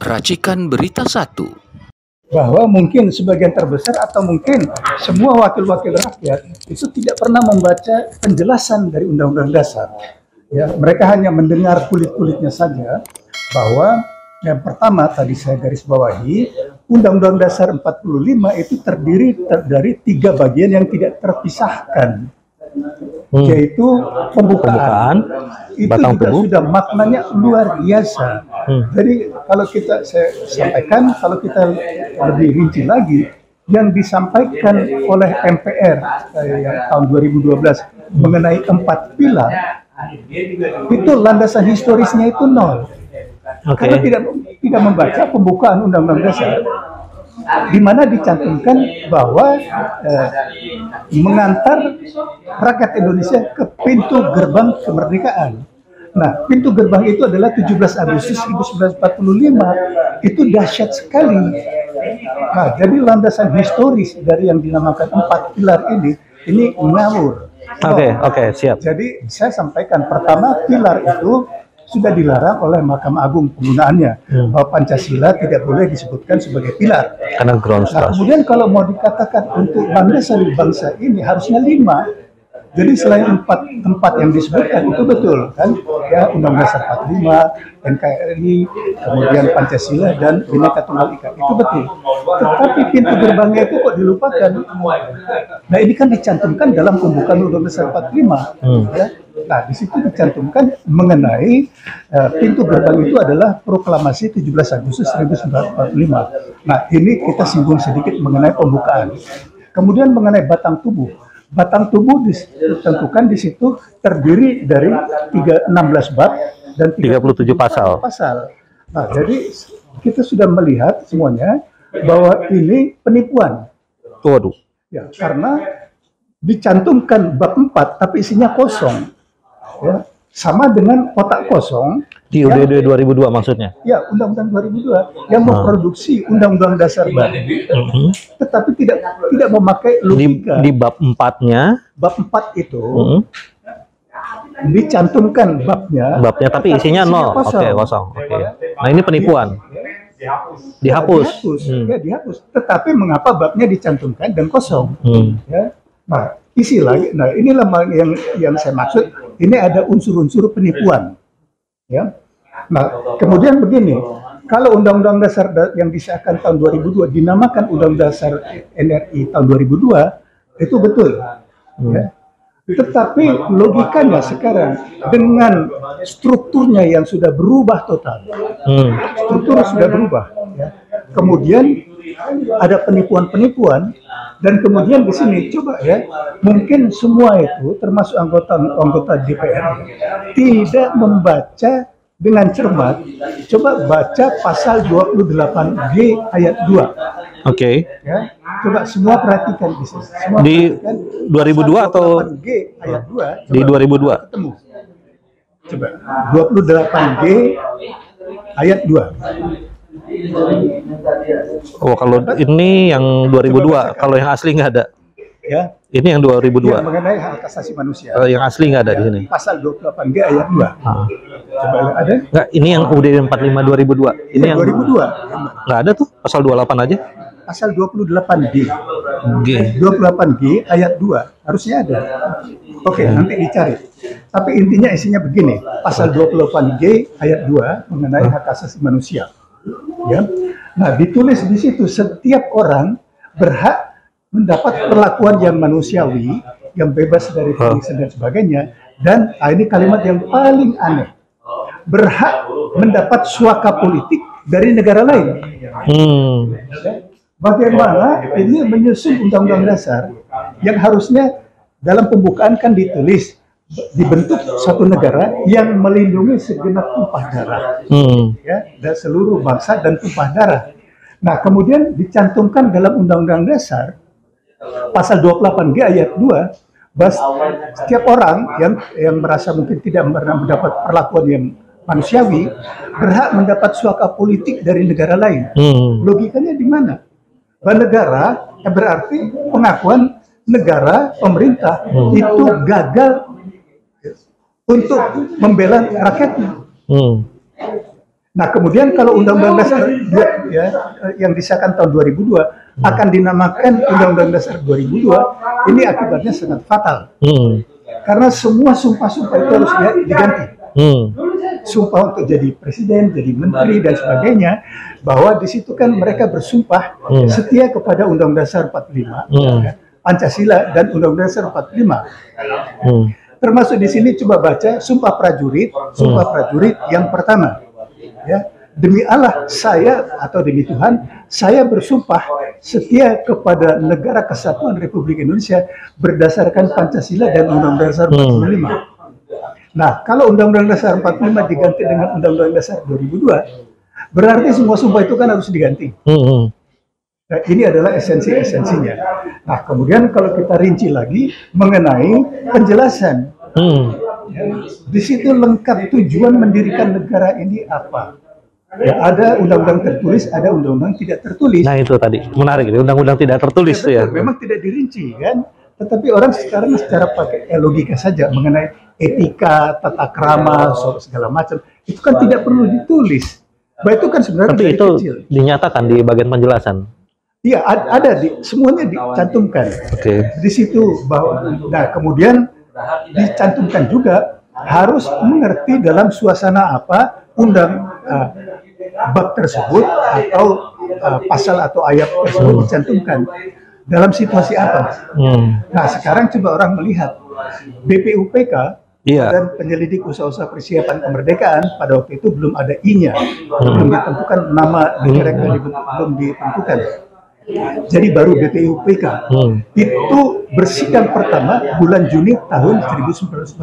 Racikan Berita 1. Bahwa mungkin sebagian terbesar atau mungkin semua wakil-wakil rakyat itu tidak pernah membaca penjelasan dari Undang-Undang Dasar. Ya, mereka hanya mendengar kulit-kulitnya saja bahwa yang pertama tadi saya garis bawahi, Undang-Undang Dasar 45 itu terdiri dari 3 bagian yang tidak terpisahkan. Yaitu pembukaan itu batang juga tubuh sudah maknanya luar biasa. Jadi kalau saya sampaikan, kalau kita lebih rinci lagi, yang disampaikan oleh MPR yang tahun 2012 mengenai 4 pilar, itu landasan historisnya itu 0. Karena tidak membaca pembukaan Undang-Undang Dasar, di mana dicantumkan bahwa mengantar rakyat Indonesia ke pintu gerbang kemerdekaan. Nah, pintu gerbang itu adalah 17 Agustus 1945. Itu dahsyat sekali. Nah, jadi landasan historis dari yang dinamakan 4 pilar ini ngawur. Oke, siap. Jadi saya sampaikan, pertama, pilar itu sudah dilarang oleh Mahkamah Agung penggunaannya. Bahwa Pancasila tidak boleh disebutkan sebagai pilar. Karena ground Nah, kemudian kalau mau dikatakan untuk landasan bangsa ini harusnya 5. Jadi selain 4 tempat yang disebutkan itu betul kan, ya, Undang-Undang Dasar 45, NKRI, kemudian Pancasila dan Bhinneka Tunggal Ika, itu betul. Tetapi pintu gerbangnya itu kok dilupakan. Nah, ini kan dicantumkan dalam pembukaan Undang-Undang Dasar 45. Ya. Nah, di situ dicantumkan mengenai pintu gerbang itu adalah Proklamasi 17 Agustus 1945. Nah, ini kita singgung sedikit mengenai pembukaan. Kemudian mengenai batang tubuh. Batang tubuh ditentukan di situ terdiri dari 16 bab dan 37 pasal. Nah, jadi kita sudah melihat semuanya bahwa ini penipuan. Waduh. Ya, karena dicantumkan bab 4 tapi isinya kosong. Ya, sama dengan kotak kosong Di UUD 2002 maksudnya? Ya, Undang-Undang 2002 yang memproduksi Undang-Undang Dasar baru, tetapi tidak memakai logika. Di bab 4-nya, bab 4 itu dicantumkan babnya, tapi isinya 0. Kosong. Nah, ini penipuan. Dihapus. Ya, dihapus. Tetapi mengapa babnya dicantumkan dan kosong? Ya. Nah, isi lagi. Nah, inilah yang saya maksud. Ini ada unsur-unsur penipuan. Ya. Nah, kemudian begini, kalau Undang-Undang Dasar yang disahkan tahun 2002 dinamakan Undang-Undang Dasar NRI tahun 2002, itu betul. Ya. Tetapi logikanya sekarang dengan strukturnya yang sudah berubah total, struktur sudah berubah. Ya. Kemudian ada penipuan-penipuan, dan kemudian di sini coba ya, mungkin semua itu termasuk anggota DPR tidak membaca dengan cermat. Coba baca pasal 28G ayat 2. Oke. Ya, coba semua perhatikan di sini. Di 2002 atau 28G ayat 2? Di 2002. Ketemu. Coba 28G ayat 2. Oh, kalau ini yang 2002, kalau yang asli nggak ada. Ya. Ini yang 2002. Ya, mengenai hak asasi manusia. Yang asli nggak ada di sini. Pasal 28G ayat 2. Coba ada? Nggak, ini yang UUD 45 2002. Ini yang 2002. nggak ada tuh, pasal 28 aja. Pasal 28G. G. 28G ayat 2 harusnya ada. Oke, nanti dicari. Tapi intinya isinya begini. Pasal 28G ayat 2 mengenai hak asasi manusia. Ya. Nah, ditulis di situ setiap orang berhak mendapat perlakuan yang manusiawi, yang bebas dari fungsi dan sebagainya. Dan ini kalimat yang paling aneh. Berhak mendapat suaka politik dari negara lain. Bagaimana ini menyusun Undang-Undang Dasar yang harusnya dalam pembukaan kan ditulis dibentuk suatu negara yang melindungi segenap tumpah darah, ya, dan seluruh bangsa dan tumpah darah. Nah, kemudian dicantumkan dalam Undang-Undang Dasar pasal 28G ayat 2, bahwa setiap orang yang merasa mungkin tidak pernah mendapat perlakuan yang manusiawi berhak mendapat suaka politik dari negara lain. Logikanya di mana? Bahwa negara berarti pengakuan negara, pemerintah itu gagal untuk membela rakyatnya. Nah, kemudian kalau Undang-Undang Dasar ya, yang disahkan tahun 2002 akan dinamakan Undang-Undang Dasar 2002, ini akibatnya sangat fatal. Karena semua sumpah-sumpah itu harus diganti. Sumpah untuk jadi presiden, jadi menteri dan sebagainya, bahwa di situ kan mereka bersumpah setia kepada Undang-Undang Dasar 45, ya, Pancasila dan Undang-Undang Dasar 45. Termasuk di sini coba baca sumpah prajurit yang pertama. Ya, demi Allah saya atau demi Tuhan saya bersumpah setia kepada Negara Kesatuan Republik Indonesia berdasarkan Pancasila dan Undang-Undang Dasar 45. Nah, kalau Undang-Undang Dasar 45 diganti dengan Undang-Undang Dasar 2002, berarti semua sumpah itu kan harus diganti. Nah, ini adalah esensi-esensinya. Nah, kemudian kalau kita rinci lagi mengenai penjelasan, ya, di situ lengkap tujuan mendirikan negara ini apa. Ya, ada undang-undang tertulis, ada undang-undang tidak tertulis. Nah itu tadi menarik, undang-undang tidak tertulis ya, ya. Memang tidak dirinci kan, tetapi orang sekarang secara pakai logika saja mengenai etika, tata krama, segala macam itu kan tidak perlu ditulis. Bah, itu kan sebenarnya tapi itu kecil. Dinyatakan di bagian penjelasan. Iya, ada semuanya dicantumkan. Di situ bahwa, nah kemudian dicantumkan juga harus mengerti dalam suasana apa bab tersebut atau pasal atau ayat tersebut dicantumkan dalam situasi apa. Nah sekarang coba orang melihat BPUPK dan penyelidik usaha-usaha persiapan kemerdekaan pada waktu itu belum ada I-nya, belum ditentukan nama negara yang belum ditentukan. Jadi baru BPUPK itu bersidang pertama bulan Juni tahun 1945.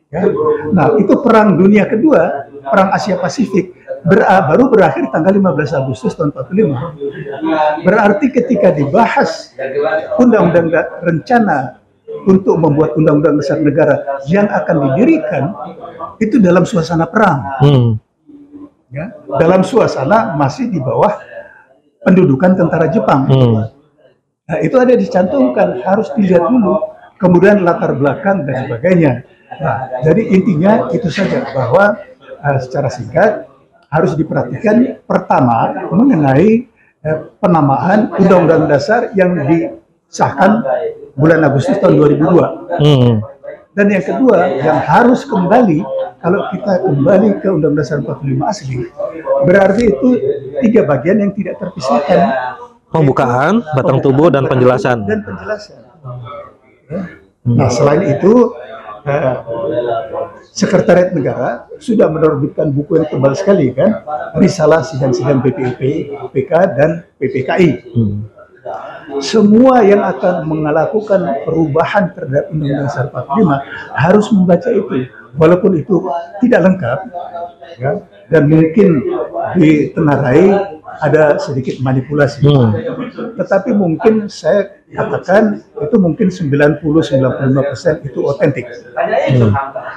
Ya. Nah itu perang dunia kedua, perang Asia Pasifik baru berakhir tanggal 15 Agustus tahun 45. Berarti ketika dibahas undang-undang rencana untuk membuat undang-undang besar negara yang akan didirikan itu dalam suasana perang, ya, dalam suasana masih di bawah pendudukan tentara Jepang. Nah, itu ada dicantumkan, harus dilihat dulu, kemudian latar belakang dan sebagainya. Nah, jadi intinya itu saja bahwa secara singkat harus diperhatikan pertama mengenai penamaan Undang-Undang Dasar yang disahkan bulan Agustus tahun 2002. Dan yang kedua yang harus kembali, kalau kita kembali ke Undang-Undang Dasar 45 asli, berarti itu 3 bagian yang tidak terpisahkan. Pembukaan, batang tubuh, dan penjelasan. Nah, selain itu, Sekretariat Negara sudah menerbitkan buku yang tebal sekali kan, Risalah Sidang-Sidang BPUPK dan PPKI. Semua yang akan melakukan perubahan terhadap Undang-Undang Dasar 45 harus membaca itu, walaupun itu tidak lengkap, ya, dan mungkin ditengarai ada sedikit manipulasi. Tetapi mungkin saya katakan itu mungkin 90-95% itu otentik.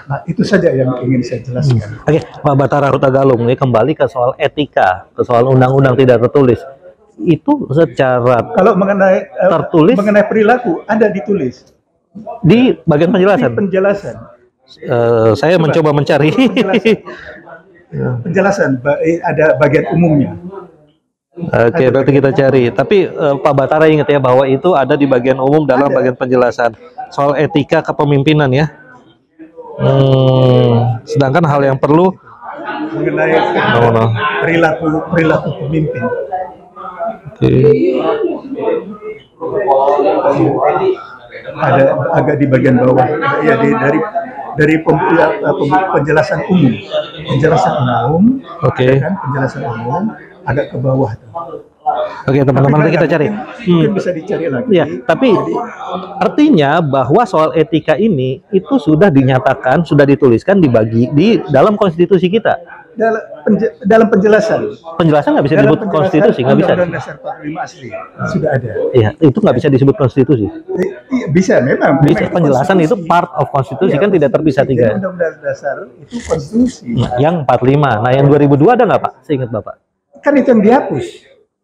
Nah, itu saja yang ingin saya jelaskan. Oke, Pak Batara Hutagalung, ini kembali ke soal etika, ke soal undang-undang tidak tertulis. Itu secara kalau mengenai tertulis, mengenai perilaku ada ditulis di bagian penjelasan. Di penjelasan. Saya mencoba mencari penjelasan, ada bagian umumnya. Oke, berarti kita cari. Tapi Pak Batara ingat ya bahwa itu ada di bagian umum dalam bagian penjelasan soal etika kepemimpinan ya. Sedangkan hal yang perlu mengenai perilaku pemimpin. Ada agak di bagian bawah ya, dari penjelasan umum, kan penjelasan umum agak ke bawah tuh. Oke, teman-teman, nanti kita cari. Mungkin bisa dicari lagi. Ya, tapi artinya bahwa soal etika ini itu sudah dinyatakan, sudah dituliskan di dalam konstitusi kita. Dalam penjelasan. Penjelasan nggak bisa disebut konstitusi, nggak bisa. Undang-Undang Dasar 45 asli sudah ada. Iya, itu nggak bisa disebut konstitusi. Bisa, memang. Bisa, penjelasan itu part of konstitusi, kan tidak terpisah tiga. Undang-Undang Dasar itu konstitusi. Yang 45. Nah, yang 2002 ada nggak Pak? Seingat Bapak. Kan itu yang dihapus.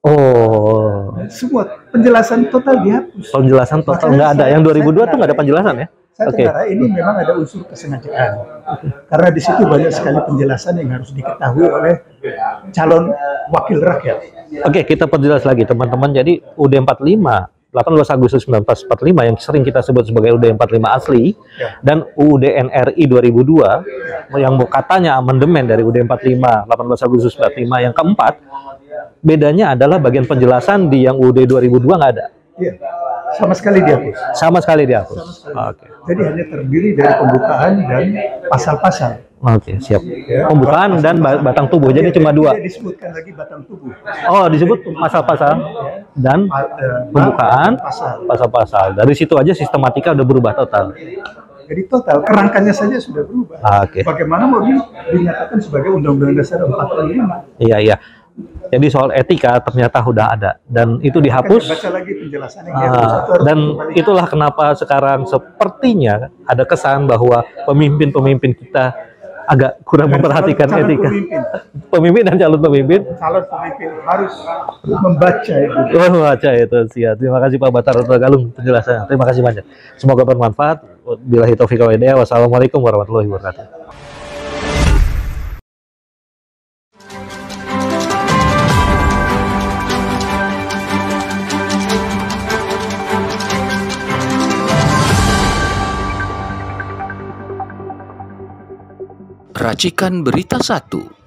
Oh. Semua penjelasan total dihapus. Penjelasan total nggak ada. Yang 2002 tuh nggak ada penjelasan ya? Saya Oke. dengar ini memang ada unsur kesengajaan. Karena di situ banyak sekali penjelasan yang harus diketahui oleh calon wakil rakyat. Oke, kita perjelas lagi teman-teman. Jadi UUD 45 18 Agustus 1945 yang sering kita sebut sebagai UUD 45 asli dan UUD NRI 2002 yang katanya amandemen dari UUD 45 18 Agustus 45 yang keempat, bedanya adalah bagian penjelasan di yang UUD 2002 nggak ada. Iya, sama sekali dihapus. Sama sekali dihapus. Oke. Jadi hanya terdiri dari pembukaan dan pasal-pasal. Oke, siap. Pembukaan dan batang tubuh. Jadi cuma dua. Tidak disebutkan lagi batang tubuh. Oh, disebut pasal-pasal dan pembukaan pasal-pasal. Dari situ aja sistematika udah berubah total. Jadi total kerangkanya saja sudah berubah. Oke. Bagaimana mau dinyatakan sebagai Undang-Undang Dasar 45? Iya, iya. Jadi soal etika ternyata udah ada dan itu dihapus. Baca lagi penjelasan yang harus Dan itulah kenapa sekarang sepertinya ada kesan bahwa pemimpin-pemimpin kita agak kurang memperhatikan etika. Pemimpin dan calon pemimpin. Calon pemimpin harus membaca itu. Membaca itu, siap. Terima kasih Pak Batara Galung penjelasannya. Terima kasih banyak. Semoga bermanfaat. Billahi taufiq wal hidayah. Wassalamualaikum warahmatullahi wabarakatuh. Racikan Berita 1.